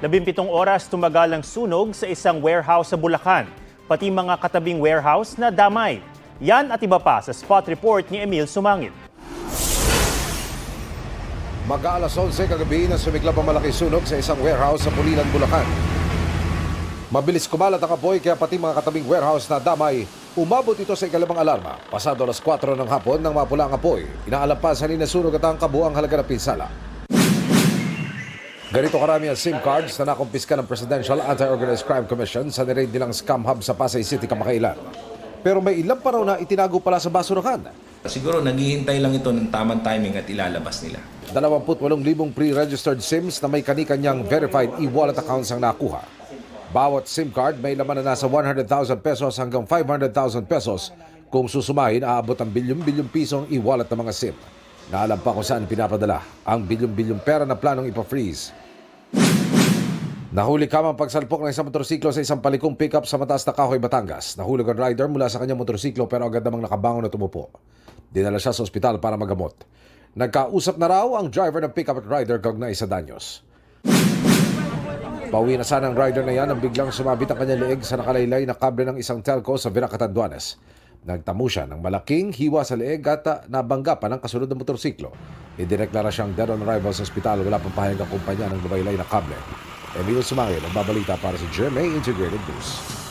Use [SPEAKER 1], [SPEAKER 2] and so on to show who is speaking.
[SPEAKER 1] 17 oras tumagal ang sunog sa isang warehouse sa Bulacan, pati mga katabing warehouse na damay. Yan at iba pa sa spot report ni Emil Sumangit.
[SPEAKER 2] Mag-aalas 11 kagabi na sumiklab ang malaking sunog sa isang warehouse sa Pulilan, Bulacan. Mabilis kumalat ang apoy kaya pati mga katabing warehouse na damay, umabot ito sa ikalawang alarma. Pasado alas 4 ng hapon nang mapula ang apoy, inaalampasan ni nasunog at ang kabuang halaga ng pinsala. Ganito karami ang SIM cards na nakumpiska ng Presidential Anti-Organized Crime Commission sa niraid nilang scam hub sa Pasay City kamakailan. Pero may ilang pa raw na itinago pala sa basurahan.
[SPEAKER 3] Siguro naghihintay lang ito ng tamang timing at ilalabas nila.
[SPEAKER 2] 28,000 pre-registered SIMs na may kani-kanyang verified e-wallet accounts ang nakuha. Bawat SIM card may laman na nasa 100,000 pesos hanggang 500,000 pesos. Kung susumahin, aabot ang bilyong-bilyong pisong e-wallet ng mga SIM. Naalam pa kung saan pinapadala ang bilyong-bilyong pera na planong ipa-freeze. Nahuli kamang pagsalpok ng isang motorsiklo sa isang palikong pickup sa Mataas na Kahoy, Batangas. Nahulog ang rider mula sa kanyang motorsiklo pero agad namang nakabangon at umupo. Dinala siya sa ospital para magamot. Nagkausap na raw ang driver ng pickup at rider kaugnay sa danyos. Pauwi na sana ang rider na yan nang biglang sumabit ang kanyang leeg sa nakalaylay na kable ng isang telco sa Virac, Catanduanes. Nagtamo siya ng malaking hiwa sa leeg at nabangga pa ng kasunod ng motorsiklo. Idineklara siyang dead on arrival sa ospital. Wala pang pahayag ang kumpanya ng lumaylay na kable. Emil Sumangit, ang babalita para sa GMA Integrated News.